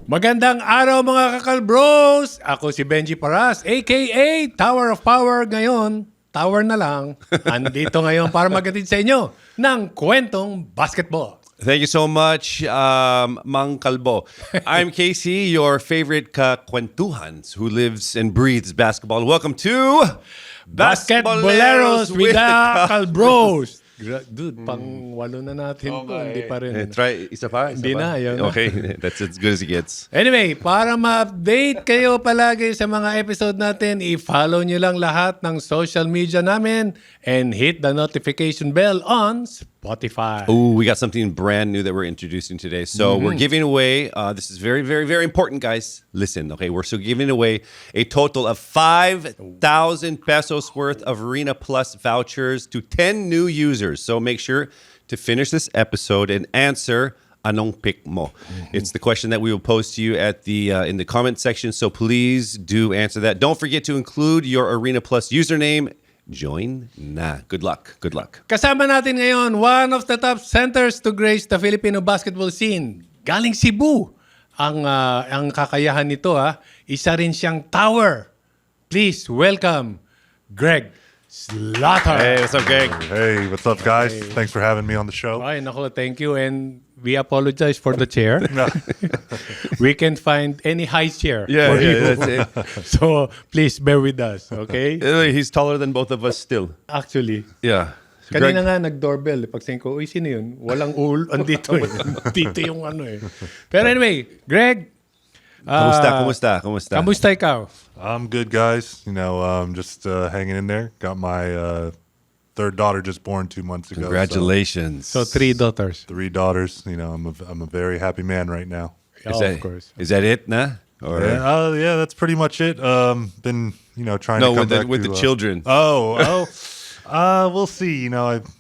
Magandang araw mga kakalbros! Ako si Benji Paras, aka Tower of Power ngayon. Tower na lang. Andito ngayon para maghatid sa inyo ng kwentong basketball. Thank you so much, Mang Kalbo. I'm Casey, your favorite kakwentuhans who lives and breathes basketball. Welcome to Basketboleros with the Kalbros. Dude, pang walo na natin to. Hindi pa rin. Try, isa pa? Hindi na, yun na. Okay, that's as good as it gets. Anyway, para ma-update kayo palagi sa mga episode natin, i-follow nyo lang lahat ng social media namin and hit the notification bell on Spotify. Oh, we got something brand new that we're introducing today. So we're giving away, this is very, very, very important, guys. Listen, okay, we're still giving away a total of 5,000 pesos worth of Arena Plus vouchers to 10 new users. So make sure to finish this episode and answer anong pick mo. It's the question that we will post to you at the in the comment section. So please do answer that. Don't forget to include your Arena Plus username. Join na. Good luck. Good luck. Kasama natin ngayon, one of the top centers to grace the Filipino basketball scene. Galing Cebu. Ang kakayahan nito, isa rin siyang tower. Please welcome Greg Slaughter. Hey, what's up, Greg? Hey, what's up, guys? Thanks for having me on the show. Ay, nako, thank you. And we apologize for the chair. We can't find any high chair for you. That's it. So, please bear with us, okay? He's taller than both of us still. Actually. Yeah. So Kanina nga nag-doorbell. Pag-sing ko, uy, sino yun? Walang andito eh. Dito yung ano eh. Pero anyway, Greg. Kamusta ikaw? I'm good, guys. You know, just hanging in there. Got my third daughter just born 2 months ago. Congratulations. So 3 daughters. 3 daughters. You know, I'm a very happy man right now. Of course. Is that it, nah? Or Yeah, that's pretty much it. Been, trying to come back with the children. We'll see.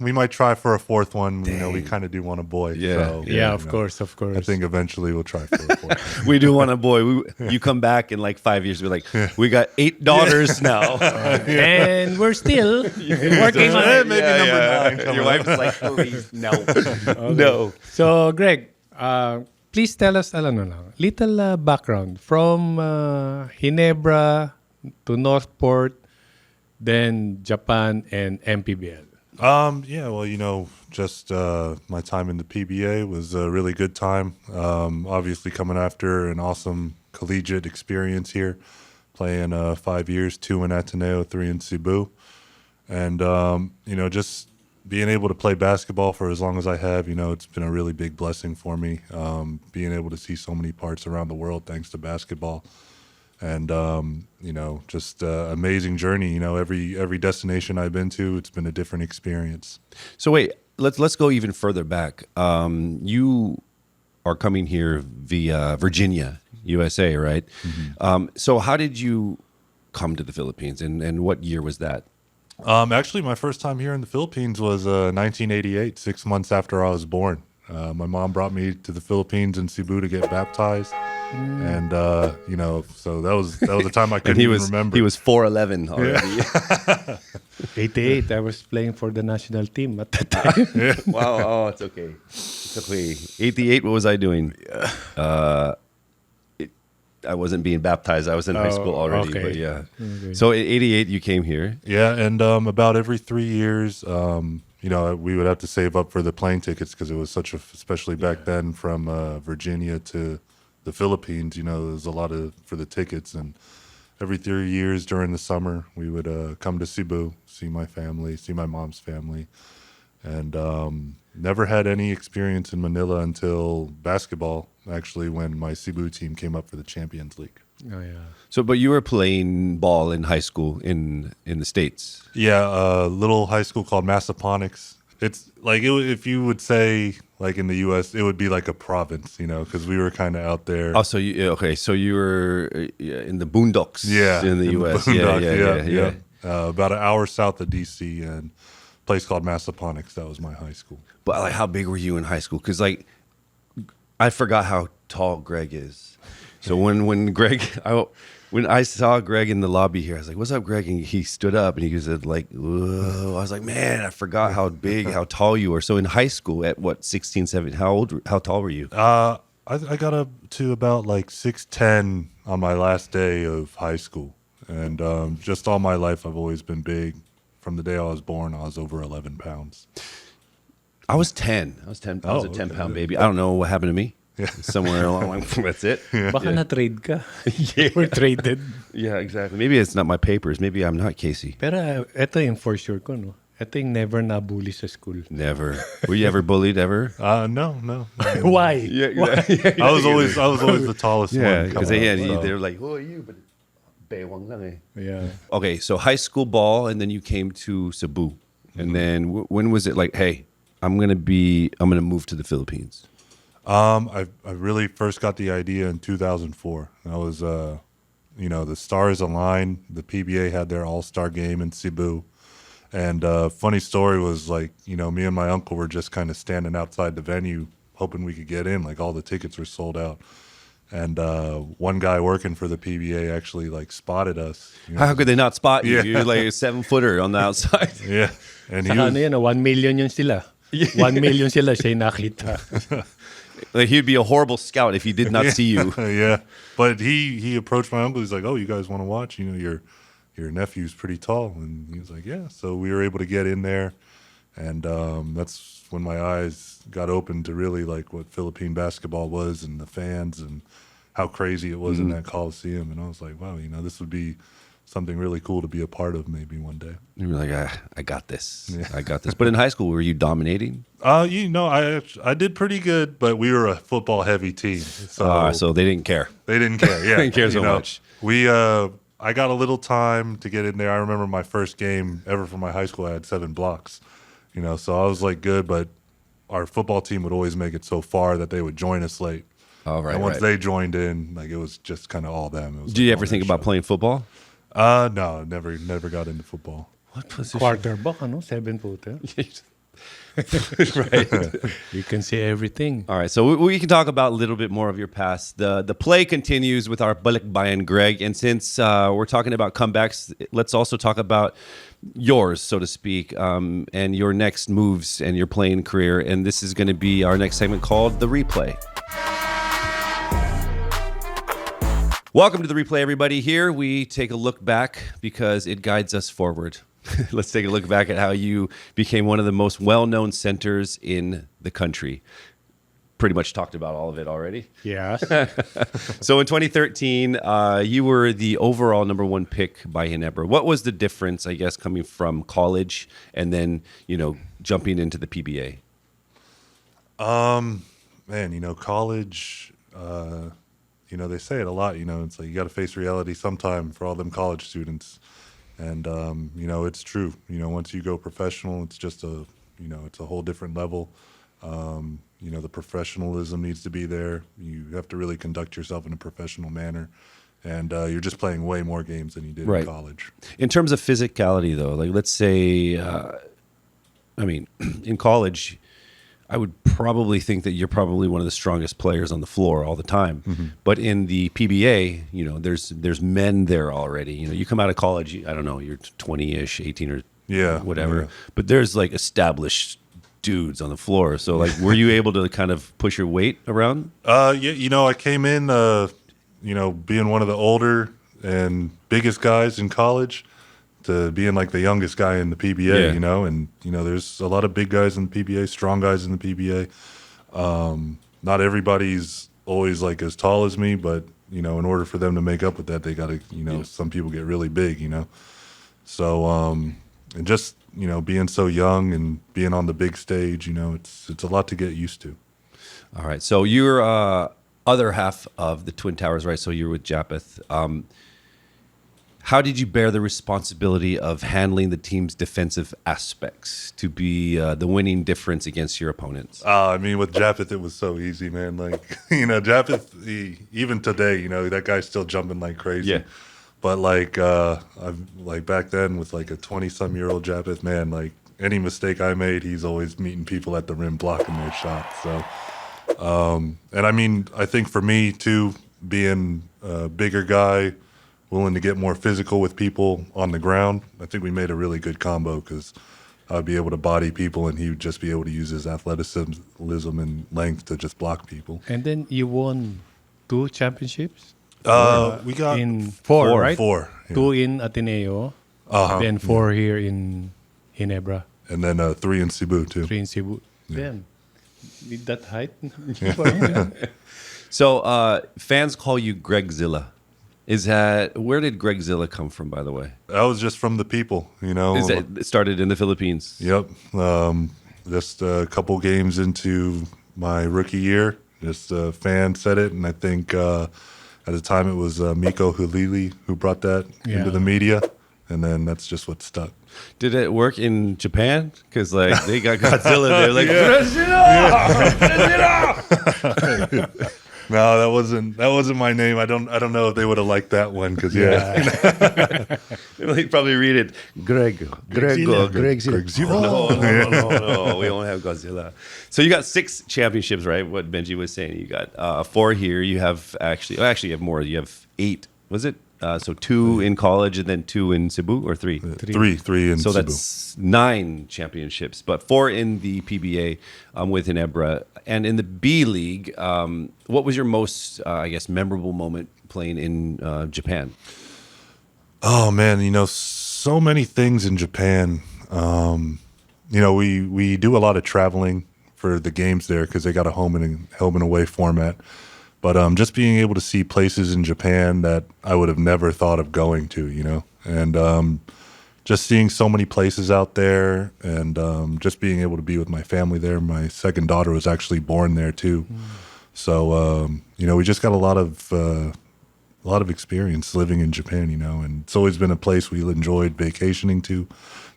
We might try for a 4th one. Dang. We kind of do want a boy. Yeah. So, Of course. I think eventually we'll try for a 4th. We do want a boy. You come back in like 5 years, we're like, we got 8 daughters now. And we're still working on it. Maybe number 9. Your wife's like, please, no. No. So, Greg, please tell us little background from Ginebra to Northport, then Japan and MPBL. Just my time in the PBA was a really good time. Obviously coming after an awesome collegiate experience here, playing 5 years, 2 in Ateneo, 3 in Cebu. And, just being able to play basketball for as long as I have, it's been a really big blessing for me. Being able to see so many parts around the world thanks to basketball. And, just amazing journey. Every destination I've been to, it's been a different experience. So wait, let's go even further back. You are coming here via Virginia, USA, right? Mm-hmm. So how did you come to the Philippines, and what year was that? Actually, my first time here in the Philippines was 1988, 6 months after I was born. My mom brought me to the Philippines in Cebu to get baptized. And, so that was the time I couldn't even remember. He was 4'11" already. Yeah. 88, I was playing for the national team at that time. Wow, it's okay. It's okay. 88, what was I doing? I wasn't being baptized. I was in high school already, okay. But yeah. Okay. So in 88, you came here. Yeah, and about every 3 years, we would have to save up for the plane tickets because it was especially back then from Virginia to the Philippines, there was a lot for the tickets. And every 3 years during the summer, we would come to Cebu, see my family, see my mom's family. And never had any experience in Manila until basketball, actually, when my Cebu team came up for the Champions League. Oh, yeah. So, but you were playing ball in high school in the States. Yeah, a little high school called Massaponax. It's like if you would say like in the U.S., it would be like a province, because we were kind of out there. Oh, so you were in the boondocks. Yeah, in the U.S. Yeah. About an hour south of D.C. and a place called Massaponax. That was my high school. But like, how big were you in high school? Because like, I forgot how tall Greg is. So when I saw Greg in the lobby here, I was like, "What's up, Greg?" And he stood up and he said, "Like, whoa." I was like, "Man, I forgot how big, how tall you were." So in high school, at what, 16, 17, how tall were you? I got up to about like 6'10" on my last day of high school, and just all my life I've always been big. From the day I was born, I was over 11 pounds. I was 10. I was 10. I was a Oh, 10-pound okay. baby. I don't know what happened to me. Somewhere along, that's it. Baka na-trade ka. Or traded. Yeah, exactly. Maybe it's not my papers. Maybe I'm not Casey. Pero ito yung for sure ko, no? Ito yung never nabully sa school. Never. Were you ever bullied ever? No. Why? I was always the tallest Yeah, one. because coming up, so. they were like, "Who are you?" But bewang lang eh. Yeah. Okay, so high school ball, and then you came to Cebu, and then when was it like, hey, I'm gonna move to the Philippines? I really first got the idea in 2004. I was, the stars aligned. The PBA had their all-star game in Cebu. And funny story was like, me and my uncle were just kind of standing outside the venue hoping we could get in. Like all the tickets were sold out. And one guy working for the PBA actually like spotted us. How could they not spot you? Yeah. You're like a 7-footer on the outside. Yeah. And he Saka was, ano yan, 1 million yun sila. 1 million sila siya yung nakita. Like he'd be a horrible scout if he did not see you. yeah. But he approached my uncle. He's like, "Oh, you guys want to watch? Your nephew's pretty tall." And he was like, "Yeah." So we were able to get in there. And that's when my eyes got open to really like what Philippine basketball was and the fans and how crazy it was in that Coliseum. And I was like, wow, this would be something really cool to be a part of maybe one day. You were like, I got this. I got this. But in high school, were you dominating? I did pretty good, but we were a football heavy team. So they didn't care. They didn't care. Yeah, They didn't care so much. I got a little time to get in there. I remember my first game ever for my high school. I had 7 blocks. So I was like good, but our football team would always make it so far that they would join us late. Oh, right. And once right. they joined in, like it was just kind of all them. It was Did you like ever all think their about show. playing football? No, never got into football. What position? Quarterback, 7-footer. Right. You can see everything. All right, so we can talk about a little bit more of your past. The play continues with our balik Greg, and since we're talking about comebacks, let's also talk about yours, so to speak, and your next moves and your playing career. And this is going to be our next segment called The Replay. Welcome to The Replay, everybody. Here we take a look back because it guides us forward. Let's take a look back at how you became one of the most well-known centers in the country. Pretty much talked about all of it already. Yes. So in 2013, you were the overall number 1 pick by Ginebra. What was the difference, I guess, coming from college and then, jumping into the PBA? Man, college, they say it a lot, it's like you got to face reality sometime for all them college students. And, it's true. Once you go professional, it's just it's a whole different level. The professionalism needs to be there. You have to really conduct yourself in a professional manner. And you're just playing way more games than you did in college. In terms of physicality, though, like let's say, in college, I would probably think that you're probably one of the strongest players on the floor all the time. Mm-hmm. But in the PBA, there's men there already. You come out of college, I don't know, you're 20-ish, 18 or whatever. Yeah. But there's like established dudes on the floor. So like, were you able to kind of push your weight around? I came in, being one of the older and biggest guys in college to being like the youngest guy in the PBA, and there's a lot of big guys in the PBA, strong guys in the PBA. Not everybody's always like as tall as me, but in order for them to make up with that, they got to, some people get really big, So and just being so young and being on the big stage, it's a lot to get used to. All right, so you're other half of the Twin Towers, right? So you're with Japeth. How did you bear the responsibility of handling the team's defensive aspects to be the winning difference against your opponents? With Japeth, it was so easy, man. Like, Japeth, even today, that guy's still jumping like crazy. Yeah. But like back then with like a 20-some-year-old Japeth, man, like any mistake I made, he's always meeting people at the rim, blocking their shots. So, I think for me too, being a bigger guy, willing to get more physical with people on the ground, I think we made a really good combo because, I'd be able to body people, and he would just be able to use his athleticism and length to just block people. And then you won 2 championships? We got In 4, right? 4. Yeah. 2 in Ateneo, then 4 here in Ginebra, And then 3 in Cebu, too. 3 in Cebu. Damn. With that height? So fans call you Gregzilla. Where did Gregzilla come from, by the way? That was just from the people, you know. It started in the Philippines. Yep. Just a couple games into my rookie year, just a fan said it, and I think at the time it was Miko Hulili who brought that into the media, and then that's just what stuck. Did it work in Japan? Because like they got Godzilla there, like Gregzilla. No, that wasn't my name. I don't know if they would have liked that one because They probably read it Gregzilla. No, we don't have Godzilla. So you got 6 championships, right? What Benji was saying. You got 4 here. You have you have more. You have 8. Was it? So 2 in college and then 2 in Cebu, or 3? 3 in So Cebu. that's 9 championships, but 4 in the PBA with Ginebra. And in the B League, what was your most, memorable moment playing in Japan? Oh man, so many things in Japan. We do a lot of traveling for the games there because they got a home and away format. But just being able to see places in Japan that I would have never thought of going to, and just seeing so many places out there, and just being able to be with my family there. My second daughter was actually born there too, so we just got a lot of experience living in Japan, and it's always been a place we enjoyed vacationing to.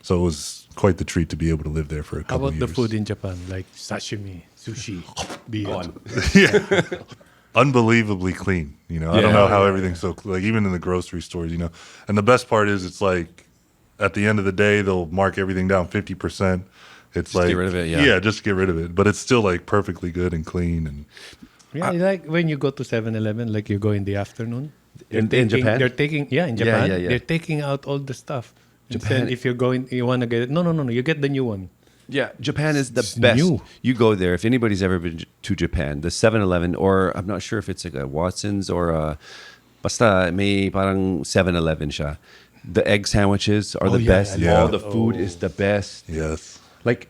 So it was quite the treat to be able to live there for a How couple about of the years. food in Japan, like sashimi, sushi, beyond? Unbelievably clean. I don't know how everything's so like even in the grocery stores, And the best part is it's like at the end of the day they'll mark everything down 50%. It's like get rid of it, just get rid of it. But it's still like perfectly good and clean and Like when you go to 7-Eleven, like you go in the afternoon. In Japan? They're taking in Japan. yeah. They're taking out all the stuff. Japan. If you want to get it, no, you get the new one. Yeah, Japan is the It's best. new. You go there. If anybody's ever been to Japan, the 7-Eleven, or I'm not sure if it's like a Watson's or a, basta may parang 7-Eleven siya. The egg sandwiches are the best. Yeah. All the food is the best. yes. Like,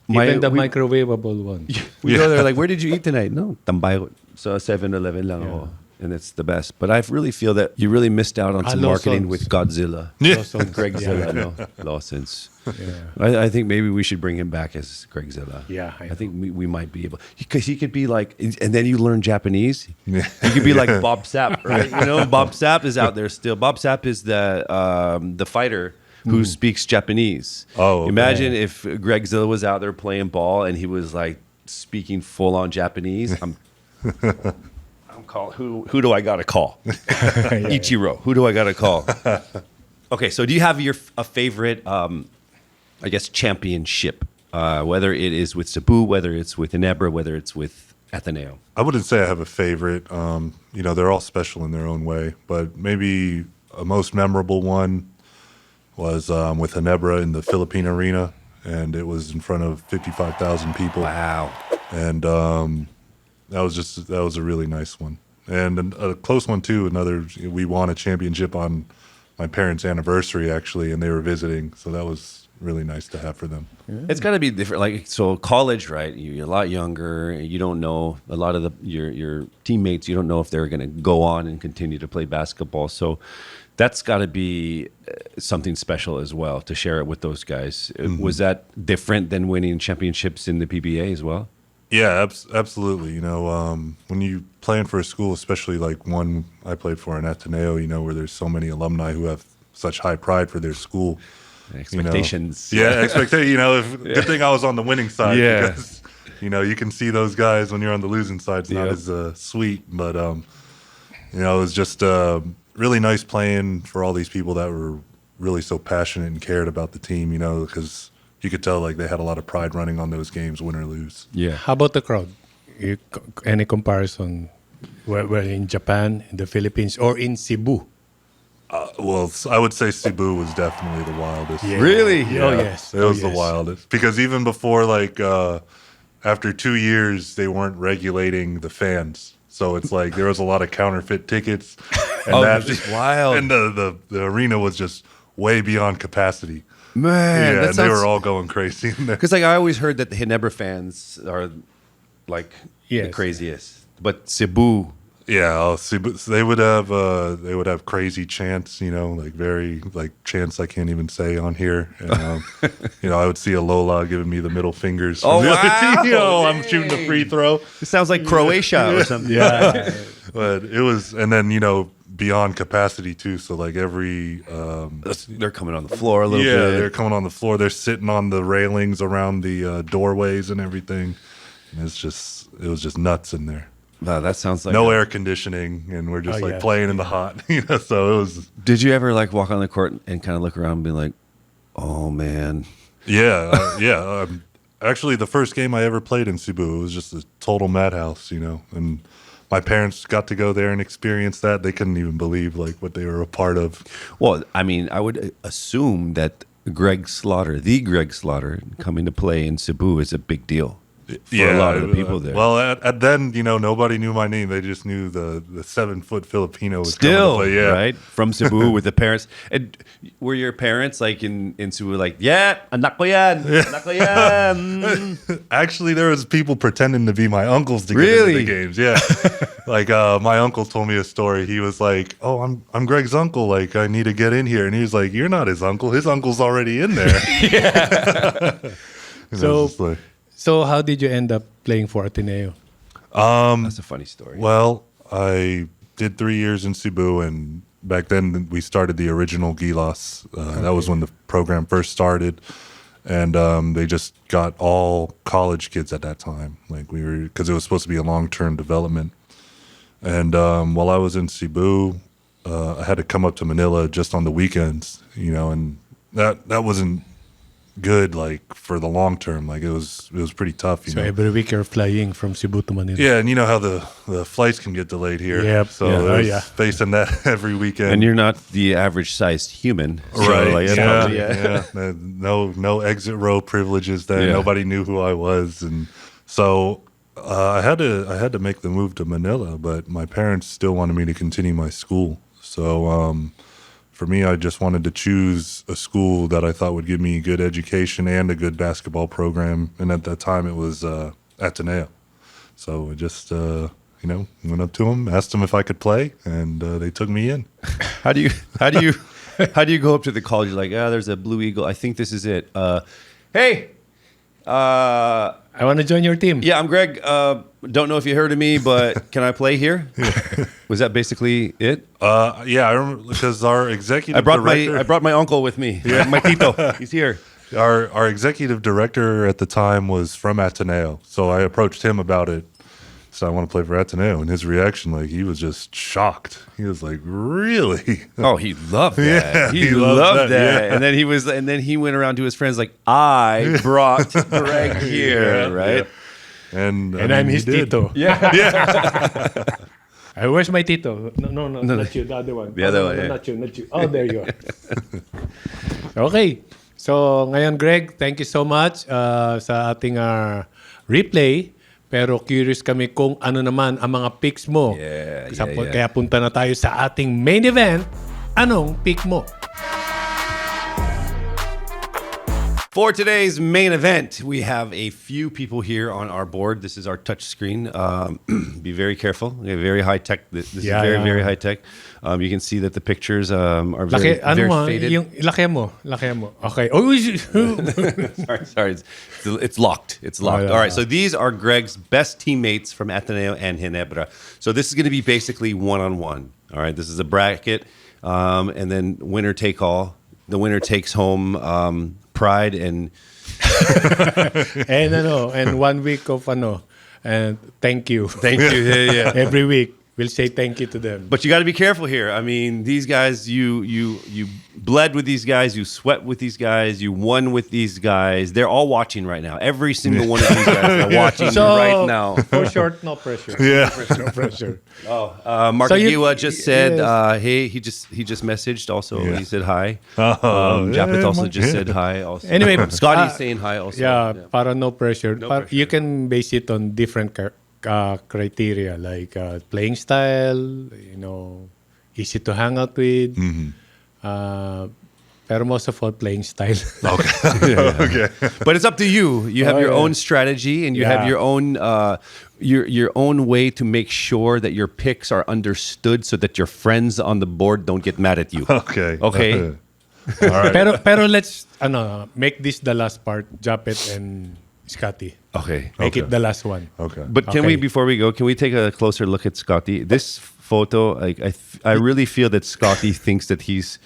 Even the microwavable one. we go there like, where did you eat tonight? No, tambay sa 7-Eleven lang ako. And it's the best. But I really feel that you really missed out on some marketing with Godzilla. Gregzilla, no? Lawson's. Yeah. I think maybe we should bring him back as Gregzilla. Yeah, I think we might be able, because he could be like, and then you learn Japanese. He could be like Bob Sapp, right? Bob Sapp is out there still. Bob Sapp is the fighter who speaks Japanese. Oh, okay. Imagine if Gregzilla was out there playing ball and he was like speaking full on Japanese. I'm call who do I gotta call? Ichiro. Who do I gotta call? Okay, so do you have a favorite championship? Whether it is with Cebu, whether it's with Ginebra, whether it's with Ateneo. I wouldn't say I have a favorite. They're all special in their own way, but maybe a most memorable one was with Ginebra in the Philippine arena, and it was in front of 55,000 people. Wow. And that was a really nice one. And a close one too. We won a championship on my parents' anniversary actually, and they were visiting, so that was really nice to have for them. Yeah. It's got to be different. Like, so college, right? You're a lot younger. You don't know a lot of your teammates. You don't know if they're going to go on and continue to play basketball. So that's got to be something special as well to share it with those guys. Mm-hmm. Was that different than winning championships in the PBA as well? Yeah, absolutely. When you playing for a school, especially like one I played for in Ateneo, where there's so many alumni who have such high pride for their school. Expectations. Expectations. Good thing I was on the winning side. Yeah. Because, you can see those guys when you're on the losing side. It's not as sweet. But, it was just really nice playing for all these people that were really so passionate and cared about the team, because you could tell like they had a lot of pride running on those games, win or lose. Yeah. How about the crowd? Any comparison? Where in Japan, in the Philippines, or in Cebu? Well, I would say Cebu was definitely the wildest. Yeah. Really? Oh, yes. It was Oh, the yes. wildest because even before after 2 years they weren't regulating the fans, so it's like there was a lot of counterfeit tickets, and It was just wild. And the arena was just way beyond capacity. Man, Yeah, and they were all going crazy in there. because like I always heard that the Ginebra fans are like the Yes. craziest, but Cebu. Yeah, Cebu, they would have crazy chants, like very chants I can't even say on here. And, I would see a Lola giving me the middle fingers. From Oh, the other team. wow. I'm shooting the free throw. It sounds like Croatia or something. Yeah. But it was, and then beyond capacity too. So like every They're coming on the floor a little bit. they're coming on the floor. They're sitting on the railings around the doorways and everything. And it was just nuts in there. Wow, that sounds like No air conditioning, and we're just yes. playing in the hot. So it was. Did you ever walk on the court and kind of look around and be like, "Oh man"? Yeah, yeah. Actually, the first game I ever played in Cebu, it was just a total madhouse, and my parents got to go there and experience that. They couldn't even believe what they were a part of. Well, I mean, I would assume that the Greg Slaughter, coming to play in Cebu is a big deal for a lot of the people there. Well, at then, nobody knew my name. They just knew the 7-foot Filipino was Still, coming to play. Yeah, right? From Cebu with the parents. And were your parents in Cebu yeah, anak ko yan, anak ko yan. Actually, there was people pretending to be my uncles to get Really? into the games. Yeah, my uncle told me a story. He was like, "Oh, I'm Greg's uncle. I need to get in here." And he was like, "You're not his uncle. His uncle's already in there." So how did you end up playing for Ateneo? That's a funny story. Well, I did 3 years in Cebu, and back then we started the original Gilas. That was when the program first started, and they just got all college kids at that time. Because it was supposed to be a long-term development. And while I was in Cebu, I had to come up to Manila just on the weekends, and that wasn't good for the long term. It was pretty tough. So every week you're flying from Cebu to Manila. Yeah, and you know how the flights can get delayed here. Yep. So Yeah. I was Yeah. facing that every weekend. And you're not the average sized human. So, right. that's probably- No exit row privileges then. Yeah. Nobody knew who I was, and so I had to make the move to Manila, but my parents still wanted me to continue my school. So for me, I just wanted to choose a school that I thought would give me good education and a good basketball program. And at that time, it was Ateneo. So I just, went up to them, asked them if I could play, and they took me in. How do you go up to the college? You're like, there's a Blue Eagle. I think this is it. Hey, I want to join your team. yeah, I'm Greg. Don't know if you heard of me, but can I play here? Was that basically it? Yeah, I remember because our executive I brought my uncle with me. My Tito. He's here. Our executive director at the time was from Ateneo, so I approached him about it. So I want to play for Ateneo, and his reaction, he was just shocked. He was like, "Really?" Oh, he loved that. Yeah, he he loved loved that, that. yeah. And then he went around to his friends like, I brought Greg here, Yeah, right? yeah. And I'm he his did. Tito. Yeah. Where's my Tito? No, not you. The other one. The other no, one, yeah. Not you. Oh, there you are. Okay. So, ngayon, Greg, thank you so much sa ating replay. Pero curious kami kung ano naman ang mga picks mo. Yeah. Kaya punta na tayo sa ating main event. Anong pick mo? For today's main event, we have a few people here on our board. This is our touch screen. Be very careful. We have very high tech. This is very high tech. You can see that the pictures are very, very faded. Laki mo. Okay. Oh, sorry. It's locked. It's locked. yeah. All right. So these are Greg's best teammates from Ateneo and Ginebra. So this is going to be basically one-on-one. All right. This is a bracket, and then winner take all. The winner takes home pride and and 1 week of and thank you. thank you. Yeah. Every week. we'll say thank you to them. But you got to be careful here. I mean, these guys, you bled with these guys, you sweat with these guys, you won with these guys. They're all watching right now. Every single one of these guys are watching right now. For short, no pressure. Yeah. No pressure. Mark So you- Agiwa just said, yes. hey, he just messaged also. Yeah. He said hi. Yeah, Japeth also Mark, just yeah. said hi also. Anyway, Scotty's saying hi also. Yeah, para no pressure. pressure. You can base it on different criteria like playing style, easy to hang out with. Pero most of all, playing style. Okay. Okay. But it's up to you. You have Oh, your yeah. own strategy, and you have Yeah. your own way to make sure that your picks are understood, so that your friends on the board don't get mad at you. Okay. Okay. All right. pero let's make this the last part, Japet and Scotty. Okay. Make Okay. it the last one. Okay. But can we, Okay. before we go, can we take a closer look at Scotty? This photo, like I really feel that Scotty thinks that he's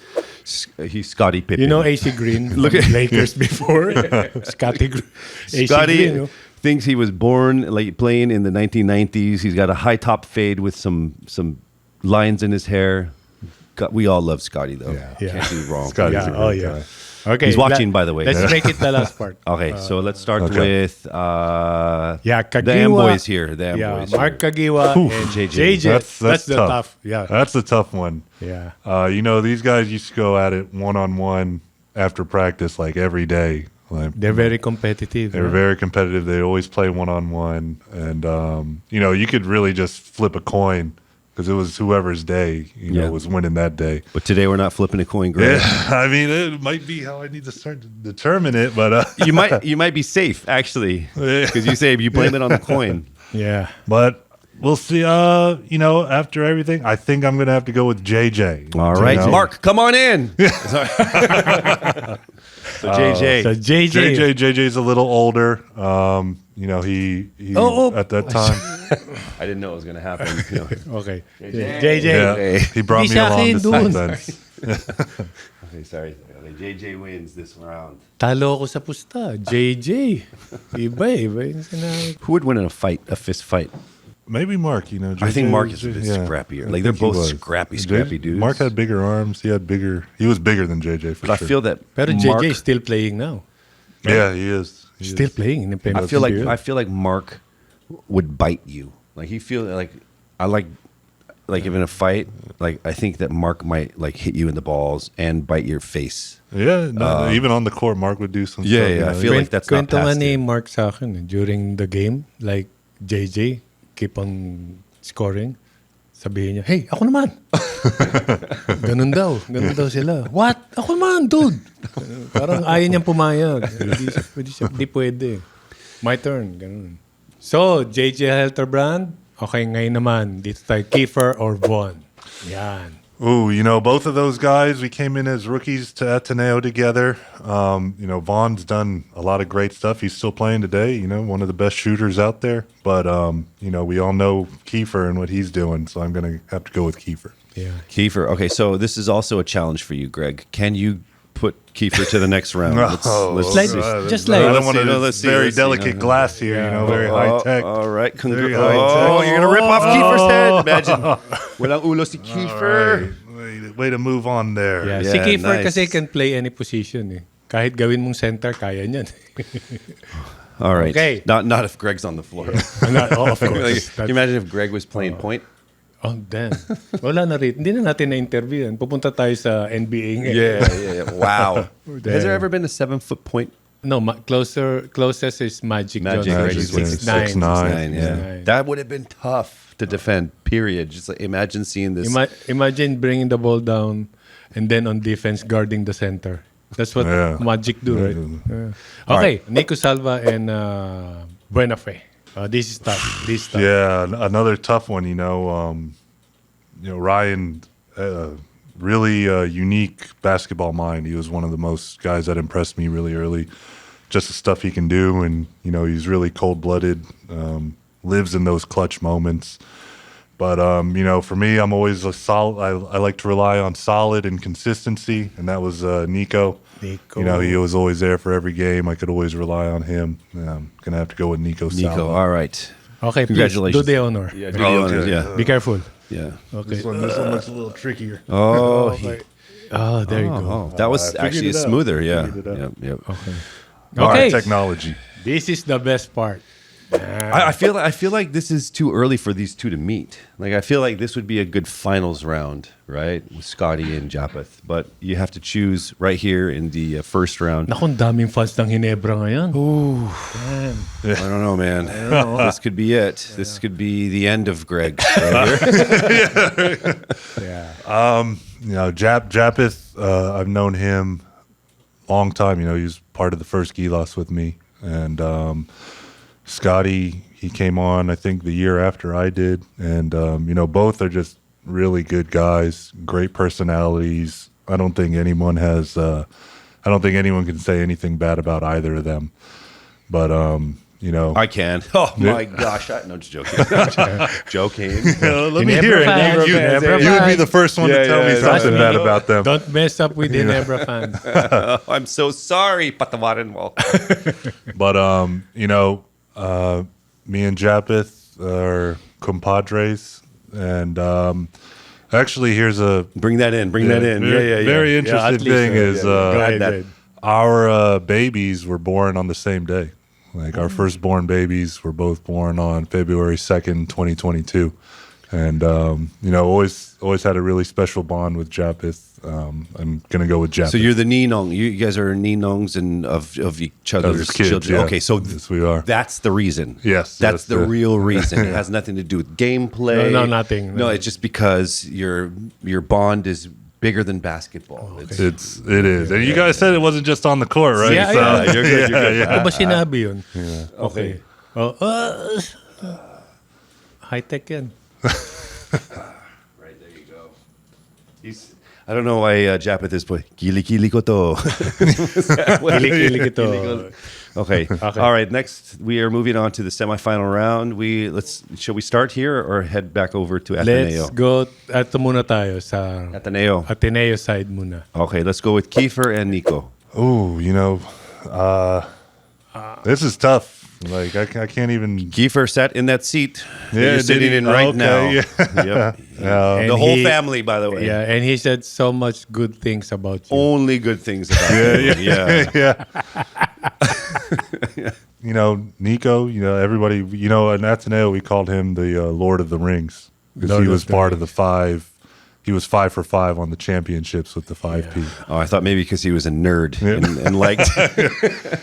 Scotty Pippen. You know AC Green, look at Lakers before. Scotty AC Scotty Green. thinks he was born like playing in the 1990s. He's got a high top fade with some lines in his hair. God, we all love Scotty though. Yeah. Can't be wrong. Scotty's a Yeah, great yeah. guy. Okay. He's watching, by the way. Let's make it the last part. Okay, so let's start Okay. with Kagiwa. the Amboys here. The Yeah, Amboys. Mark Kagiwa and JJ. That's the tough. tough. Yeah. That's a tough one. Yeah. These guys used to go at it one-on-one after practice, like every day. Like They're very competitive. they were very competitive. They always play one-on-one, and you could really just flip a coin because it was whoever's day, Yeah. was winning that day. But today we're not flipping a coin, Greg. Yeah, I mean, it might be how I need to start to determine it, but You might be safe actually, Yeah. because you say you blame it on the coin. Yeah. but we'll see. After everything, I think I'm gonna have to go with JJ. All right, You know? Mark, come on in. So JJ. So JJ. JJ's a little older. He at that time. I didn't know it was going to happen. Okay. JJ. JJ. Yeah, he brought Di me sa along akin to dun. some events. Okay, sorry. Okay, JJ wins this round. Talo ako sa pusta. JJ. Iba yung sinabi. Who would win in a fist fight? Maybe Mark. I think JJ Mark was- is a bit yeah. scrappier. I Like they're think he both was. scrappy dudes. Mark had bigger arms. He was bigger than JJ for But I sure. feel that Pero Mark, JJ is still playing now. Yeah, he is. He Still is. playing in the I feel Pilipinas. like Mark would bite you. Like he feel like I like if in a fight, like I think that Mark might like hit you in the balls and bite your face. Yeah, even on the court, Mark would do some. Yeah, stuff, yeah, I feel like that's not Kwento nga past ni it. Mark sa akin during the game, like JJ keep on scoring. Sabihin niya, hey, ako naman. Ganun daw sila. What? Ako naman, dude. Parang ayaw niyang pumayag. Hindi pwede. My turn. Ganun. So, JJ Helterbrand. Okay, ngayon naman. Dito tayo, Kiefer or Vaughn. Yan. Ooh, both of those guys, we came in as rookies to Ateneo together. Vaughn's done a lot of great stuff. He's still playing today, one of the best shooters out there. But, we all know Kiefer and what he's doing, so I'm going to have to go with Kiefer. Yeah. Kiefer. Okay, so this is also a challenge for you, Greg. Can you put Kiefer to the next round? Let's Like- see. just I like- don't want Let's see, to. let's see, Very let's see. delicate glass here, very high tech. All right. Very high tech. Oh, you're going to rip off Kiefer's head. Imagine. Walang ulo si Kiefer. Way to move on there. Yeah. Yeah, Si Kiefer nice. kasi can play any position. Eh. Kahit gawin mong center, kaya niyan. All right. Okay. Not if Greg's on the floor. Of Like, course. can you imagine if Greg was playing point? Oh, damn. Wala na rin. Hindi na natin na-interview yan. Pupunta tayo sa NBA ngayon. Yeah. Wow. Damn. Has there ever been a 7-foot point? No, closest is Magic Magic, Johnson. right? He's He's 6'9". 6'9", yeah. 6'9". That would have been tough to defend, period. Just like, imagine seeing this. Imagine bringing the ball down and then on defense guarding the center. That's what Yeah. Magic do, right? Yeah. Okay, Nico Salva and Buenafe. This is tough. This is tough. Yeah, another tough one. Ryan, really unique basketball mind. He was one of the most guys that impressed me really early. Just the stuff he can do, and he's really cold-blooded. Lives in those clutch moments. But for me, I'm always a solid. I like to rely on solid and consistency, and that was Nico. Nico. He was always there for every game. I could always rely on him. I'm gonna have to go with Nico. Nico, Salva. all right. Okay, please Congratulations. do the honor. Yeah, do the honors, yeah. Be careful. Yeah. Okay. This one looks a little trickier. Oh, Okay. Oh, there you go. that was I figured actually it out. smoother. Yeah. Figured it out. Yep. Okay. All right, Okay. technology. This is the best part. I feel like this is too early for these two to meet. Like I feel like this would be a good finals round, right, with Scotty and Japath. But you have to choose right here in the first round. Naku, ang daming fans ng Ginebra ngayon. I don't know, man. This could be it. This could be the end of Greg. Right here. Yeah. You know, Japath, I've known him a long time. You know, he was part of the first Gilas with me. And Scotty, he came on, I think, the year after I did. And, you know, both are just really good guys, great personalities. I don't think anyone can say anything bad about either of them. But, you know. I can. Oh, my gosh. No, just joking. Joking. Let me Ginebra hear fans, it. You Ginebra would be fans. the first one Yeah, to tell yeah, me yeah. something bad about them. Don't mess up with Ginebra fans. I'm so sorry. Patawarin mo. But you know, me and Japath are compadres, and actually, here's a Bring that in. Bring that in. Yeah. very at interesting least, thing is Go ahead, that- go ahead. our babies were born on the same day. Like our firstborn babies were both born on February 2nd, 2022. And, you know, always had a really special bond with Japath. I'm going to go with Japath. So you're the ninong. You guys are ninongs and of each other's kids, children. yeah. Okay, so Yes, we are. That's the reason. Yes, that's that's the the- real reason. It has nothing to do with gameplay. No, nothing. No, No. it's just because your bond is bigger than basketball. It's- It is. And you guys said it wasn't just on the court, right? Yeah, So- yeah. You're good. You're good. Ano ba sinabi yun? Okay. Oh, high-tech yan. Right there you go. I don't know why Japath is put kili ko to. Kilik ito. Okay. All right. Next, we are moving on to the semifinal round. Shall we start here or head back over to Ateneo? Let's go. Ito muna tayo sa Ateneo. Ateneo side muna. Okay, let's go with Kiefer and Nico. Oh, you know, this is tough. Like I can't even. Kiefer sat in that seat that Yeah, you're did sitting he? in right Okay, now. yeah. Yep. And The whole he- family, by the way. Yeah, and he said so much good things about you. Only good things about you. Yeah. Yeah. You know, Nico. You know, everybody. You know, in Ateneo, we called him the Lord of the Rings because Lord he of was the part of Rings. the five. He was 5 for 5 on the championships with the 5P. Oh, I thought maybe because he was a nerd and liked.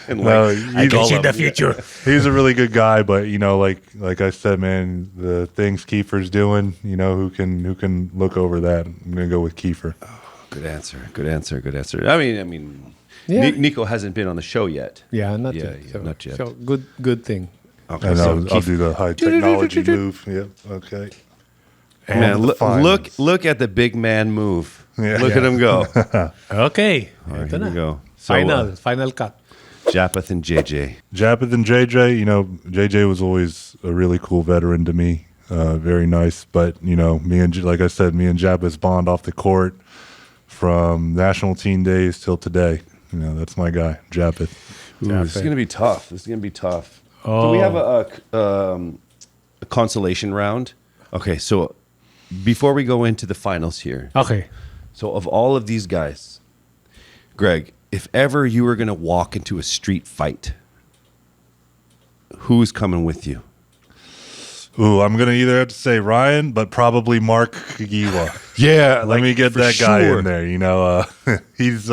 and No, liked I can all see of the them. future. He's a really good guy, but you know, like I said, man, the things Kiefer's doing, you know, who can look over that? I'm gonna go with Kiefer. Good answer. Good answer. Good answer. I mean, Yeah. Nico hasn't been on the show yet. Yeah, not Yeah, yet. yeah, So, not yet. So good thing. Okay, And so I'll Kiefer- do the high technology move. Yep. Okay. Man, the finals. look at the big man move. Yeah. Look at him go. Okay. All right, Ito here na. we go. So, Final cut. Japath and JJ. Japath and JJ, you know, JJ was always a really cool veteran to me. Very nice. But, you know, like I said, me and Japath bond off the court from national team days till today. You know, that's my guy, Japath. Ooh, this is Japath. gonna be tough. This is gonna be tough. Do Oh. we have a consolation round? Okay, so before we go into the finals here, Okay. so of all of these guys, Greg, if ever you were gonna walk into a street fight, who's coming with you? Ooh, I'm going to either have to say Ryan, but probably Mark Kagiwa. Yeah, Let me get for that guy sure. in there. You know, he's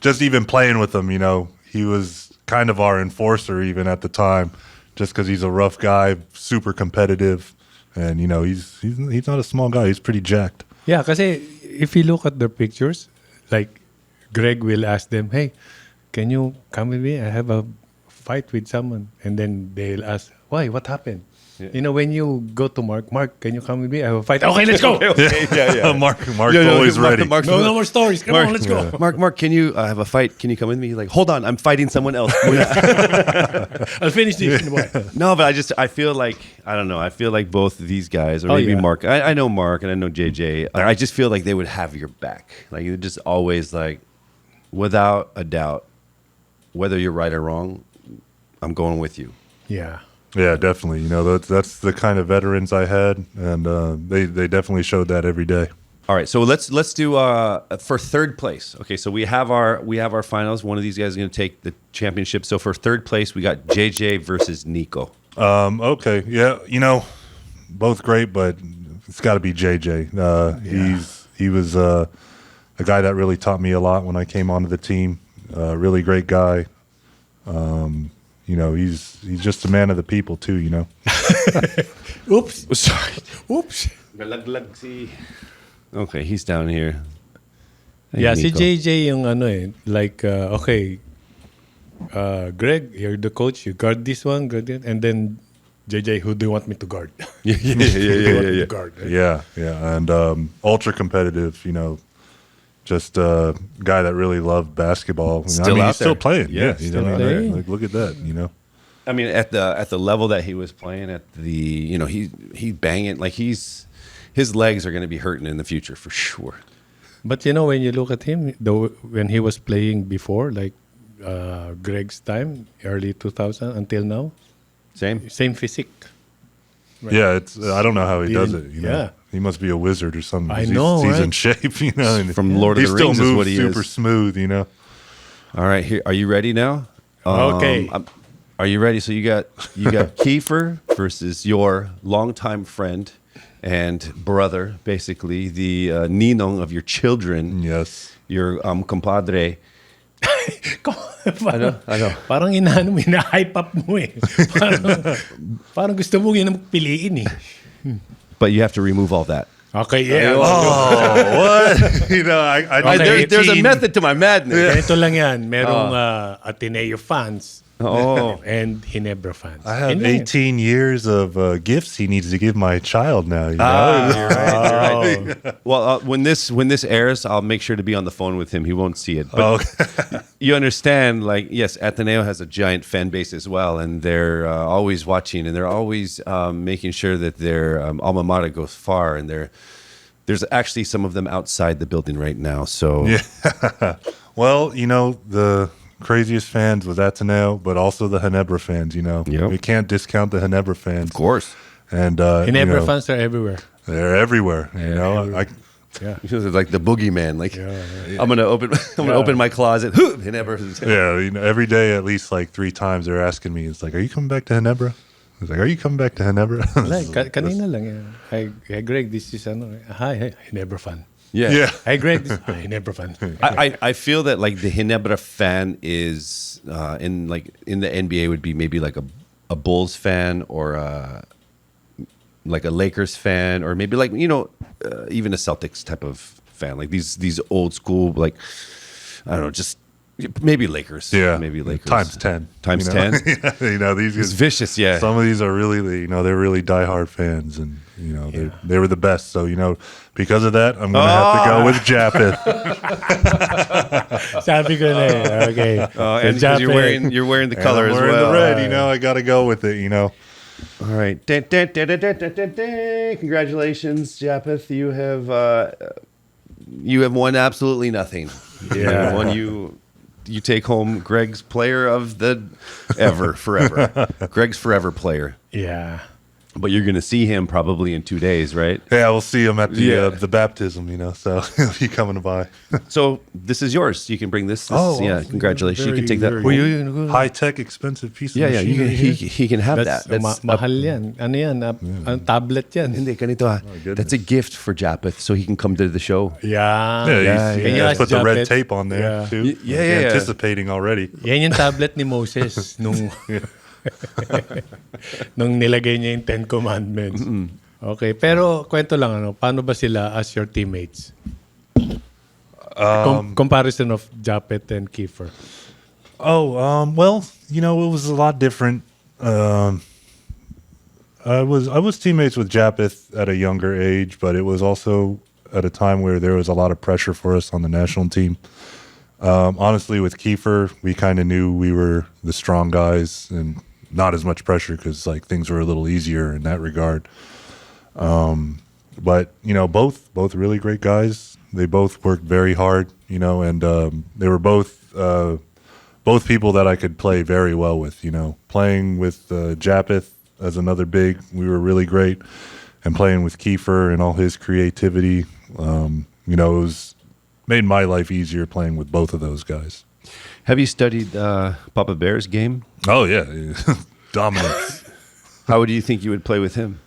just even playing with him. You know, he was kind of our enforcer even at the time, just because he's a rough guy, super competitive, and you know, he's not a small guy. He's pretty jacked. Yeah, kasi if you look at their pictures, like Greg will ask them, "Hey, can you come with me? I have a fight with someone." And then they'll ask, "Why? What happened?" You know, when you go to Mark, can you come with me? I have a fight. Okay, let's go. Yeah. Mark's Yeah, always ready. Mark's No more stories. Come on, let's go. Mark, can you have a fight? Can you come with me? He's like, hold on, I'm fighting someone else. I'll finish this in a while. No, but I feel like, I don't know. I feel like both of these guys, or Oh, maybe yeah. Mark. I know Mark and I know JJ. I just feel like they would have your back. Like you're just always like, without a doubt, whether you're right or wrong, I'm going with you. Yeah. Yeah, definitely. You know, that's the kind of veterans I had, and they definitely showed that every day. All right, so let's do for third place. Okay, so we have our finals. One of these guys is going to take the championship. So for third place, we got JJ versus Nico. Okay, yeah, you know, both great, but it's got to be JJ. He was a guy that really taught me a lot when I came onto the team. Really great guy. You know, he's just a man of the people too. You know. Oops. Sorry. Oops. Okay, he's down here. Hey, Yeah, si Nico. JJ yung ano like, okay, Greg, you're the coach, you guard this one, guard it, and then JJ, who do you want me to guard? Yeah. To guard, right? Yeah, and ultra competitive. You know, just a guy that really loved basketball. Still I mean, out he's still there. playing. Yeah, you still know, playing. like look at that. You know. I mean, at the level that he was playing at, he's banging like his legs are going to be hurting in the future for sure. But you know, when you look at him, though, when he was playing before, like Greg's time, early 2000 until now, Same. same physique. Right. Yeah, it's I don't know how he does Even- it. You know, yeah. he must be a wizard or something. I 'cause know, he's right? in shape. You know, and From Lord of he the still Rings is moves what he super is. smooth. You know. All right, here. Are you ready now? Okay. Are you ready? So you got Kiefer versus your longtime friend and brother, basically the ninong of your children, Yes. your compadre. parang, I know. Parang inaano mo, ina-hype up mo eh. Parang gusto mo yun ang piliin eh. But you have to remove all that. Okay, yeah. What? You know, I Okay. There's a Team. method to my madness. Ganito lang yan. Merong Ateneo fans Oh. and Ginebra fans. I have Yun lang. 18 years of gifts he needs to give my child now. You know? You're right. Well, when this airs, I'll make sure to be on the phone with him. He won't see it. But you understand, like, yes, Ateneo has a giant fan base as well, and they're always watching, and they're always making sure that their alma mater goes far, and there's actually some of them outside the building right now. So Yeah. Well, you know, the craziest fans was Ateneo, but also the Ginebra fans, you know. Yep. We can't discount the Ginebra fans. of course, And Ginebra fans are everywhere. they're everywhere, you know. everywhere. I, it's like the boogeyman. Like Yeah. I'm gonna open my closet. He never. yeah, you know, every day at least like 3 times they're asking me, it's like, are you coming back to Ginebra? It's like, are you coming back to Ginebra? Like, kanina lang. Yeah. Hi, Greg, this is ano. Hi, Ginebra fan. Yeah. Hi, Greg, this hi, Ginebra fan. I feel that like the Ginebra fan is in the NBA would be maybe like a Bulls fan or like a Lakers fan or maybe like even a Celtics type of fan, like these old school, like I don't know, just maybe Lakers. Yeah. Maybe Lakers. Times 10. Times you know? 10. Yeah, you know, these It's guys, vicious, yeah. some of these are really, they're really diehard fans, and they were the best. So because of that, I'm gonna have to go with Japeth. Sabi ko na eh. Okay. And So, because Japeth. you're wearing the And color I'm as wearing well. the red. I got to go with it. All right. Congratulations, Japeth. You have won absolutely nothing. Yeah. You take home Greg's player of the forever. Greg's forever player. Yeah. But you're going to see him probably in 2 days, right? Yeah, we'll see him at Yeah. the baptism. So he'll be coming by. So this is yours. You can bring this. Oh, yeah, awesome. congratulations. You can take that. Very home. High tech, expensive piece of Yeah, you can, machinery. he can have That's, that. That's mahal yan. Ano yan? Ang tablet yan. Hindi, ganito ha. That's a gift for Japeth so he can come to the show. Yeah. Yeah, Can you you ask put the red Japeth? tape on there Yeah. too. Yeah. Anticipating already. Yan yung tablet ni Moses nung nung nilagay niya yung 10 Commandments. Okay, pero kwento lang paano ba sila as your teammates? Comparison of Japeth and Kiefer. Well, it was a lot different. I was teammates with Japeth at a younger age, but it was also at a time where there was a lot of pressure for us on the national team. Honestly, with Kiefer, we kind of knew we were the strong guys and not as much pressure because things were a little easier in that regard. But both really great guys. They both worked very hard, and they were both people that I could play very well with. Playing with Japeth, as another big. We were really great. And playing with Kiefer and all his creativity, it was made my life easier playing with both of those guys. Have you studied Papa Bear's game? Oh, yeah. Dominance. How do you think you would play with him?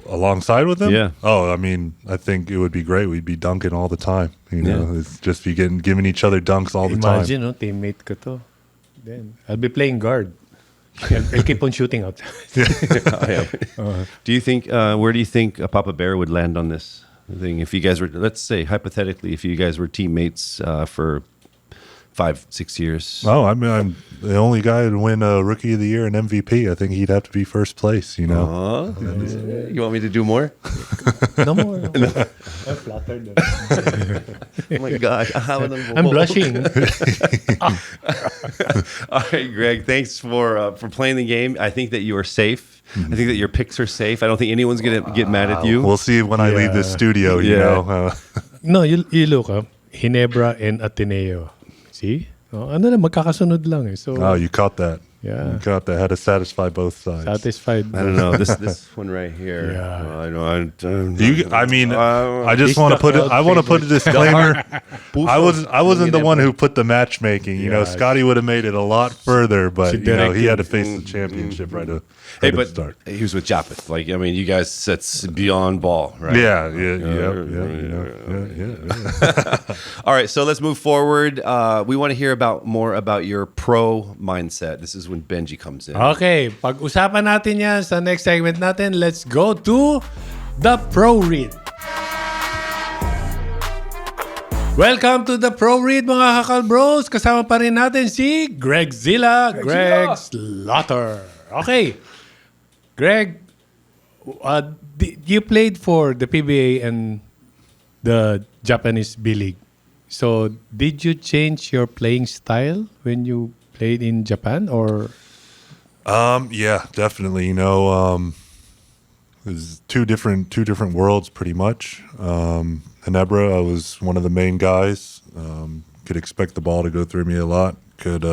Alongside with him? Yeah. Oh, I mean, I think it would be great. We'd be dunking all the time. It's just be giving each other dunks all the time. Imagine, no, teammate ko to. Then I'll be playing guard. I'll keep on shooting out. Do you think? Where do you think Papa Bear would land on this thing? If you guys were, let's say hypothetically, if you guys were teammates for 5-6 years. Oh, I mean, I'm the only guy to win a Rookie of the Year and MVP. I think he'd have to be first place. You know. You want me to do more? No more. I'm flattered. Oh my God, I'm blushing. All right, Greg. Thanks for playing the game. I think that you are safe. I think that your picks are safe. I don't think anyone's gonna get mad at you. We'll see when I leave this studio. You know. No, you look up. Ginebra and Ateneo. See? Oh, ano lang, magkakasunod lang eh. So, you caught that. Yeah. You caught that. Had to satisfy both sides. Satisfied. I don't know this one right here. Yeah. I know. I just want to put it. I want to put a disclaimer. I wasn't the one who put the matchmaking. You know, Scotty would have made it a lot further, but he had to face the championship right at the start. He was with Japeth. Like, I mean, you guys, that's beyond ball, right? Yeah. All right, so let's move forward. We want to hear more about your pro mindset. This is when Benji comes in. Okay, pag-usapan natin yan sa next segment natin. Let's go to the Pro Read. Welcome to the Pro Read, mga kakalbros. Kasama pa rin natin si Gregzilla, Greg Slaughter. Okay, Greg, you played for the PBA and the Japanese B-League. So, did you change your playing style when you played in Japan, or? Yeah, definitely. You know, there's two different worlds, pretty much. Ginebra, I was one of the main guys. Could expect the ball to go through me a lot. Could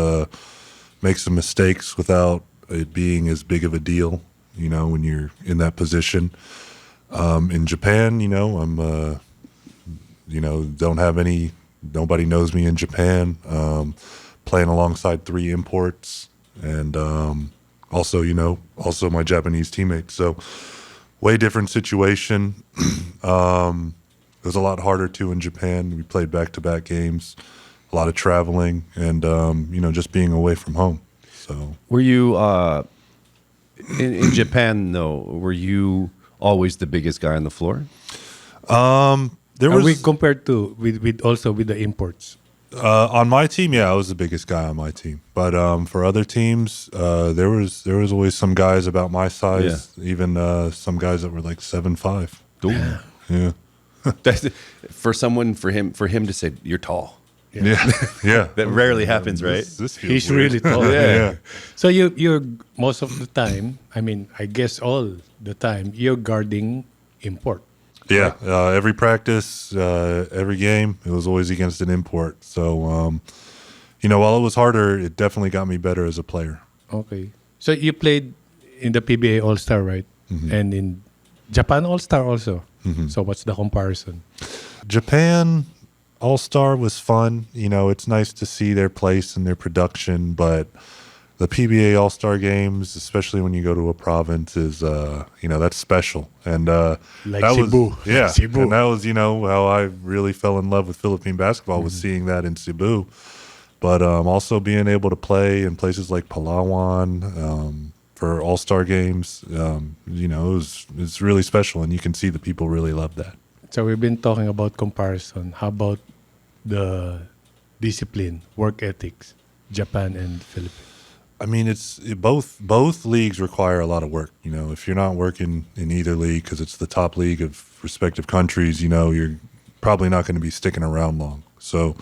make some mistakes without it being as big of a deal. You know, when you're in that position. In Japan, you know, I'm, don't have any. Nobody knows me in Japan. Playing alongside 3 imports, and also my Japanese teammates. So, way different situation. It was a lot harder too in Japan. We played back-to-back games, a lot of traveling, and just being away from home. So, were you in Japan though? Were you always the biggest guy on the floor? We compared to with the imports? On my team, yeah, I was the biggest guy on my team. But for other teams, there was always some guys about my size, even some guys that were like 7'5". Yeah. That's, for him to say you're tall. Yeah. That rarely happens, right? He's really tall. Yeah. So you're most of the time, I mean, I guess all the time, you're guarding import. Yeah, every practice, every game, it was always against an import. So, while it was harder, it definitely got me better as a player. Okay. So you played in the PBA All-Star, right? Mm-hmm. And in Japan All-Star also. Mm-hmm. So what's the comparison? Japan All-Star was fun. You know, it's nice to see their place and their production, but the PBA All-Star games, especially when you go to a province, is that's special. And like that Cebu. was Cebu. And that was how I really fell in love with Philippine basketball, was seeing that in Cebu. But also being able to play in places like Palawan for All-Star games, it's really special, and you can see the people really love that. So we've been talking about comparison. How about the discipline, work ethics, Japan and Philippines? I mean, both leagues require a lot of work. You know, if you're not working in either league because it's the top league of respective countries, you're probably not going to be sticking around long. So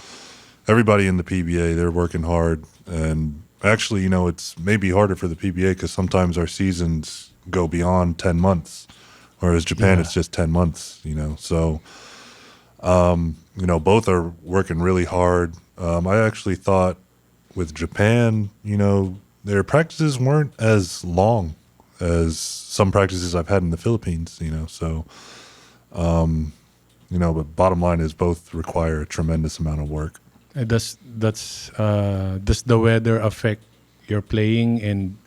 everybody in the PBA, they're working hard. And actually, it's maybe harder for the PBA because sometimes our seasons go beyond 10 months, whereas Japan, it's just 10 months, So, both are working really hard. I actually thought with Japan, their practices weren't as long as some practices I've had in the Philippines, so, but bottom line is both require a tremendous amount of work. Does the weather affect your playing and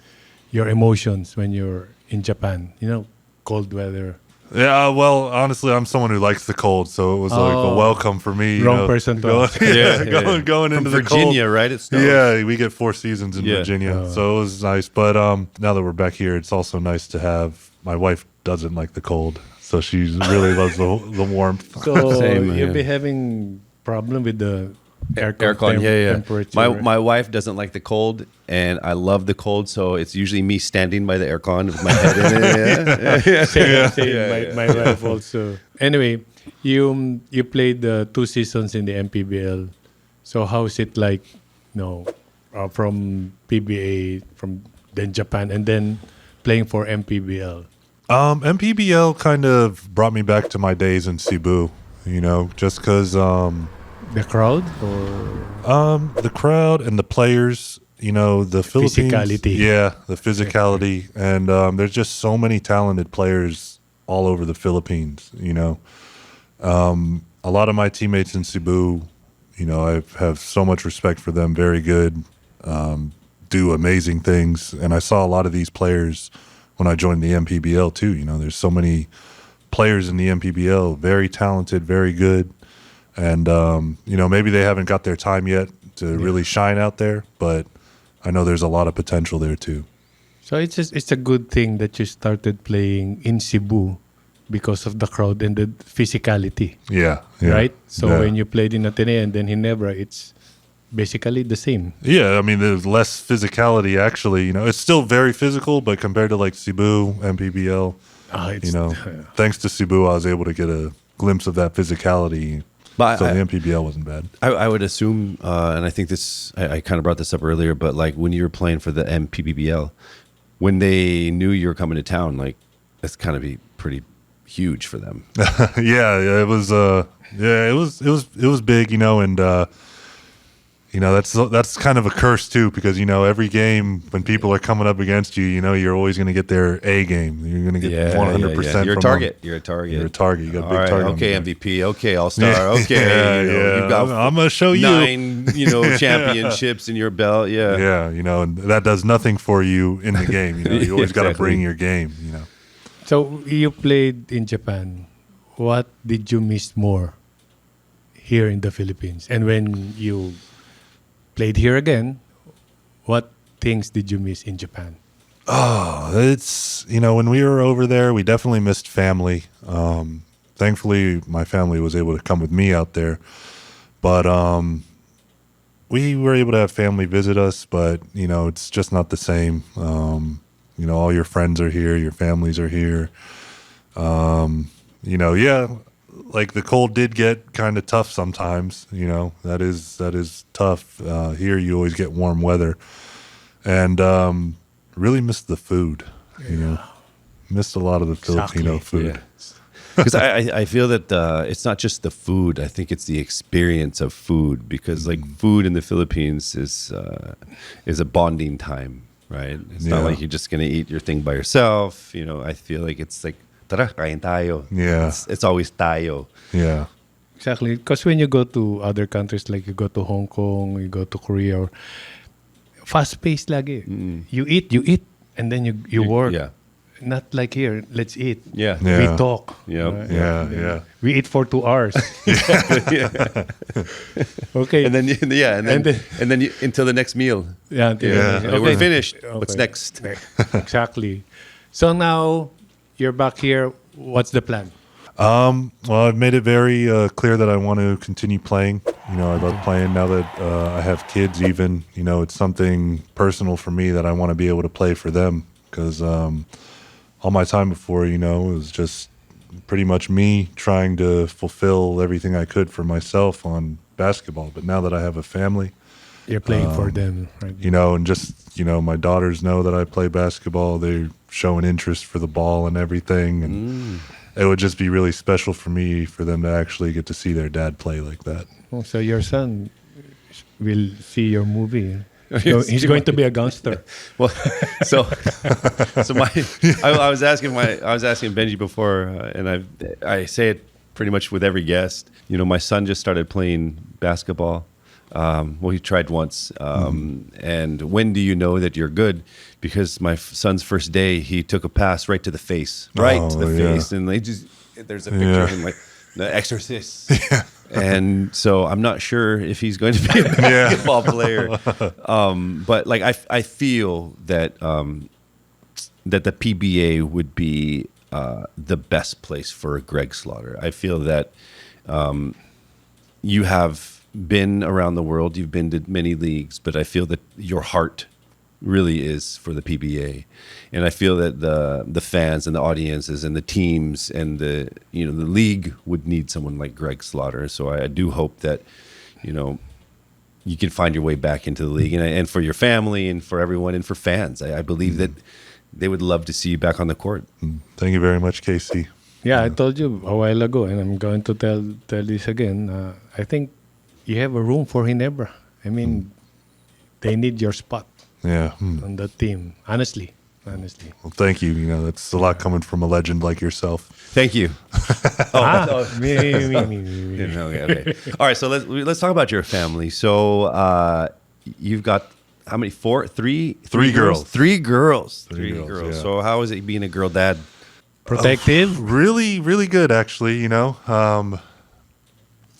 your emotions when you're in Japan? Cold weather. Yeah, well, honestly, I'm someone who likes the cold, so it was like a welcome for me. Wrong person to go- ask. going From into the Virginia, cold. right? It snows. Yeah, we get 4 seasons in Yeah. Virginia, so it was nice. But now that we're back here, it's also nice to have. My wife doesn't like the cold, so she really loves the warmth. So Same, you'll yeah. be having problem with the Aircon, yeah. temperature. My wife doesn't like the cold, and I love the cold, so it's usually me standing by the aircon with my head in it. Yeah. Same. My wife also. Anyway, you played 2 seasons in the MPBL. So how's it like? From PBA, from then Japan, and then playing for MPBL. MPBL kind of brought me back to my days in Cebu. Just because The crowd or the crowd and the players, the Philippines. physicality. Yeah, the physicality. And there's just so many talented players all over the Philippines, A lot of my teammates in Cebu, I have so much respect for them. Very good, do amazing things. And I saw a lot of these players when I joined the MPBL too. There's so many players in the MPBL, very talented, very good. And, maybe they haven't got their time yet to really shine out there, but I know there's a lot of potential there too. So it's a good thing that you started playing in Cebu because of the crowd and the physicality, Yeah. right? So Yeah. when you played in Ateneo and then Ginebra, it's basically the same. Yeah, I mean, there's less physicality actually. It's still very physical, but compared to like Cebu, MPBL, thanks to Cebu, I was able to get a glimpse of that physicality. But So the MPBL wasn't bad. I would assume, and I think I kind of brought this up earlier, but like when you were playing for the MPBL, when they knew you were coming to town, like that's kind of be pretty huge for them. Yeah, it was. It was big, and that's kind of a curse too, because every game when people are coming up against you, you're always going to get their A game. You're going to get 100%. You're a from target. them. You're a target. You're a target. You got a All big right. target. Okay, on you. MVP. Okay, All Star. Okay, Yeah. you've got I'm gonna show you 9, championships in your belt. Yeah. Yeah, and that does nothing for you in the game. You always got to Exactly. bring your game. So you played in Japan. What did you miss more here in the Philippines? And when you played here again, what things did you miss in Japan? Oh, it's when we were over there, we definitely missed family. Thankfully, my family was able to come with me out there, but we were able to have family visit us. But it's just not the same. All your friends are here, your families are here. Yeah, like the cold did get kind of tough sometimes. That is tough. Here you always get warm weather, and really missed the food. Missed a lot of the Filipino food. Because I feel that it's not just the food. I think it's the experience of food. Because like food in the Philippines is a bonding time, right? It's not like you're just gonna eat your thing by yourself. I feel like it's like tara kain tayo. Yeah. It's always tayo. Yeah. Exactly. Because when you go to other countries, like you go to Hong Kong, you go to Korea, or fast-paced lagi. You eat, and then you work. Yeah. Not like here, let's eat. Yeah. Yeah. We talk. Yep. Right? Yeah. We eat for 2 hours. Okay. And then until the next meal. yeah, Okay, we're finished. What's Okay. next? Exactly. So now you're back here. What's the plan? Well, I've made it very clear that I want to continue playing. I love playing now that I have kids even. It's something personal for me that I want to be able to play for them because all my time before, it was just pretty much me trying to fulfill everything I could for myself on basketball. But now that I have a family, You're playing for them, right? and just, my daughters know that I play basketball. They show an interest for the ball and everything. And it would just be really special for me for them to actually get to see their dad play like that. Oh, so your son will see your movie. So he's going to be a gangster. Well, so I was asking Benji before, and I say it pretty much with every guest. You know, my son just started playing basketball. Well, he tried once. And when do you know that you're good? Because my son's first day, he took a pass right to the face, face, and there's a picture of him like the Exorcist. Yeah. And so I'm not sure if he's going to be a basketball player. But like I feel that that the PBA would be the best place for Greg Slaughter. I feel that you have been around the world, you've been to many leagues, but I feel that your heart really is for the PBA, and I feel that the fans and the audiences and the teams and the league would need someone like Greg Slaughter. So I do hope that you can find your way back into the league, and for your family and for everyone and for fans, I believe that they would love to see you back on the court. Thank you very much, Casey. Yeah, I told you a while ago, and I'm going to tell this again. I think you have a room for Ginebra. I mean, they need your spot. Yeah. On the team, honestly. Well, thank you. That's a lot coming from a legend like yourself. Thank you. Me. Okay. All right. So let's talk about your family. So you've got how many? Three girls. Three girls. Yeah. So how is it being a girl dad? Protective. Really, really good, actually.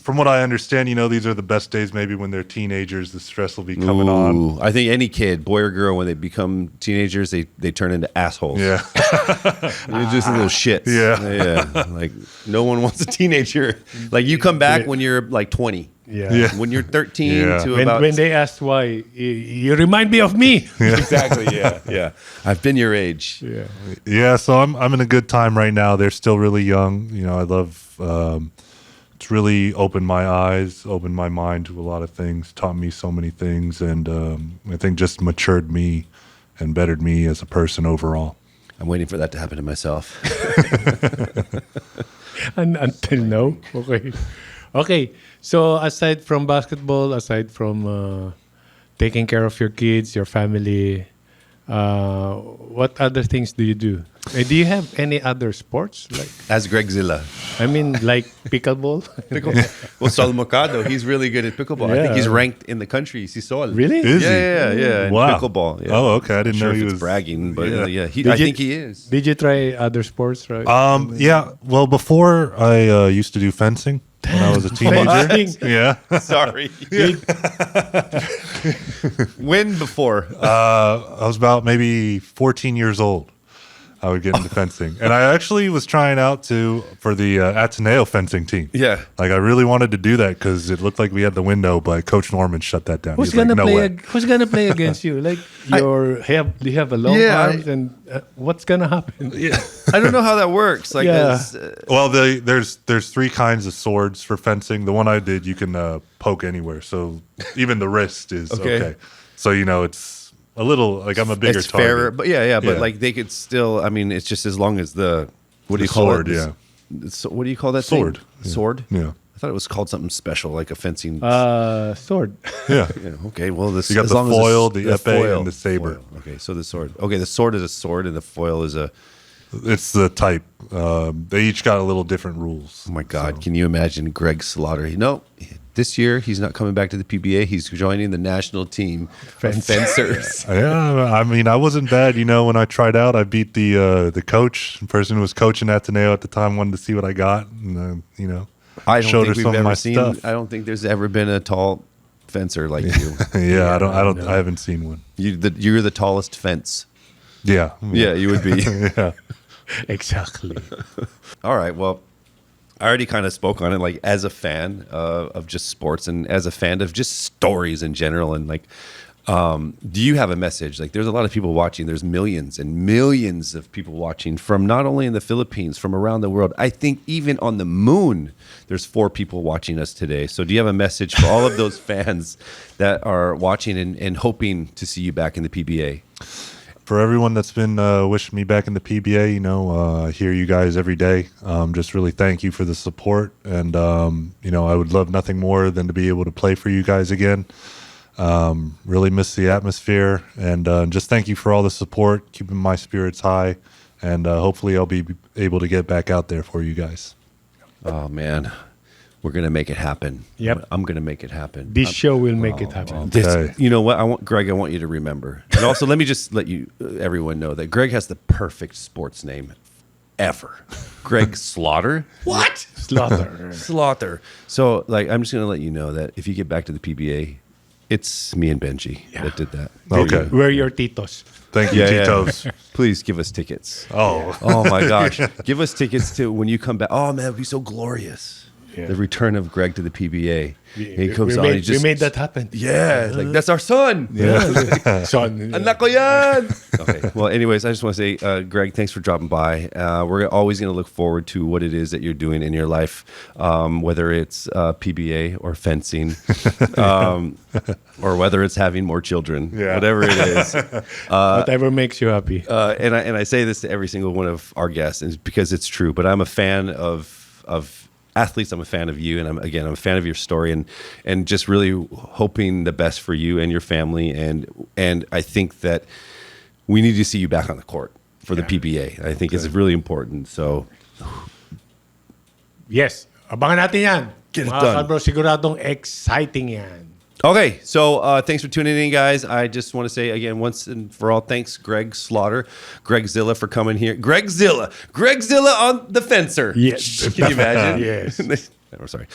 From what I understand, these are the best days maybe when they're teenagers. The stress will be coming on. I think any kid, boy or girl, when they become teenagers, they turn into assholes. Yeah. They're just little shits. Yeah. Like, no one wants a teenager. Like, you come back when you're like 20. Yeah. When you're 13 to about... When they asked why, you remind me of me. Exactly, yeah. I've been your age. Yeah, so I'm in a good time right now. They're still really young. I love... it's really opened my eyes, opened my mind to a lot of things, taught me so many things, and I think just matured me and bettered me as a person overall. I'm waiting for that to happen to myself. Until now? Okay. So aside from basketball, aside from taking care of your kids, your family, what other things do you do? Do you have any other sports? Like as Gregzilla? I mean, like pickleball? Well, Sol Mercado, he's really good at pickleball. I think he's ranked in the country. Si Sol. Really? Is he? Yeah. Wow. Pickleball. Yeah. Oh, okay. I didn't know he was bragging, but I think he is. Did you try other sports? Right? Yeah. Well, before I used to do fencing when I was a teenager. Yeah. Sorry. When before? I was about maybe 14 years old. I would get into fencing, and I actually was trying out for the Ateneo fencing team. Yeah, like I really wanted to do that because it looked like we had the window, but Coach Norman shut that down. Who's gonna play? Who's gonna play against you? Like you have a long arms, and what's gonna happen? Yeah, I don't know how that works. Like, well, there's three kinds of swords for fencing. The one I did, you can poke anywhere, so even the wrist is okay. So it's a little like I'm a bigger it's target. Fairer, but but like they could still. I mean, it's just as long as what do you call sword, it? Yeah. So what do you call that? Sword. Thing? Sword. Yeah. I thought it was called something special, like a fencing. Yeah. Sword. Okay. Well, you got the foil, the epee, and the saber. Foil. Okay, so the sword. Okay, the sword is a sword, and the foil is a. It's the type. They each got a little different rules. Oh my God! So. Can you imagine Greg Slaughter? This year he's not coming back to the PBA. He's joining the national team of fencers. Yeah, I mean, I wasn't bad. When I tried out, I beat the coach, the person who was coaching Ateneo at the time. Wanted to see what I got, and I don't showed think her some we've of my ever seen. stuff. I don't think there's ever been a tall fencer like you. I haven't seen one. You're the tallest fence. Yeah, you would be. Yeah, exactly. All right, well. I already kind of spoke on it, like as a fan of just sports and as a fan of just stories in general. And like, do you have a message? Like, there's a lot of people watching. There's millions and millions of people watching from not only in the Philippines, from around the world. I think even on the moon, there's 4 people watching us today. So do you have a message for all of those fans that are watching and hoping to see you back in the PBA? For everyone that's been wishing me back in the PBA, I hear you guys every day. Just really thank you for the support. And, I would love nothing more than to be able to play for you guys again. Really miss the atmosphere, and just thank you for all the support, keeping my spirits high, and hopefully I'll be able to get back out there for you guys. Oh man, we're gonna make it happen. Yep. I'm gonna make it happen. This show will make it happen. Okay. You know what, Greg? I want you to remember, and also let me just let you everyone know that Greg has the perfect sports name ever. Greg Slaughter. What? Slaughter. Slaughter. So, like, I'm just gonna let you know that if you get back to the PBA, it's me and Benji that did that. Okay. We're your titos. Thank you, Titos. Please give us tickets. Oh, Oh my gosh. Give us tickets to when you come back. Oh man, it'd be so glorious. Yeah. The return of Greg to the PBA. He We comes on. made, He just, we made that happen. Yeah, like that's our son. Son. Anak ko yan. Okay. Well, anyways, I just want to say, Greg, thanks for dropping by. We're always going to look forward to what it is that you're doing in your life, whether it's PBA or fencing, or whether it's having more children, whatever it is. Whatever makes you happy. And I say this to every single one of our guests, is because it's true. But I'm a fan of athletes. I'm a fan of you, and I'm a fan of your story, and just really hoping the best for you and your family. And I think that we need to see you back on the court for the PBA. I think it's really important. So Yes. Abangan natin yan. Get it Mga done. Kalbro, siguradong exciting yan. okay, so thanks for tuning in, guys. I just want to say again, once and for all, thanks Greg Slaughter, Gregzilla for coming here. Gregzilla on the fencer. Yes. Can you imagine? Yes. I'm sorry.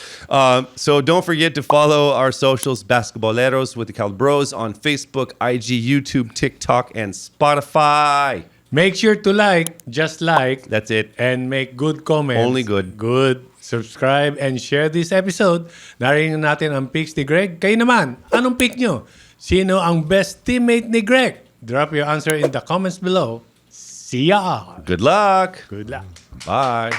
So don't forget to follow our socials, Basketboleros with the Bros on Facebook, IG, YouTube, TikTok, and Spotify. Make sure to just like, That's it. and make good comments. Only good. Good. Subscribe and share this episode. Narinig natin ang picks ni Greg. Kayo naman, anong pick nyo? Sino ang best teammate ni Greg? Drop your answer in the comments below. See ya! Good luck. Good luck. Bye.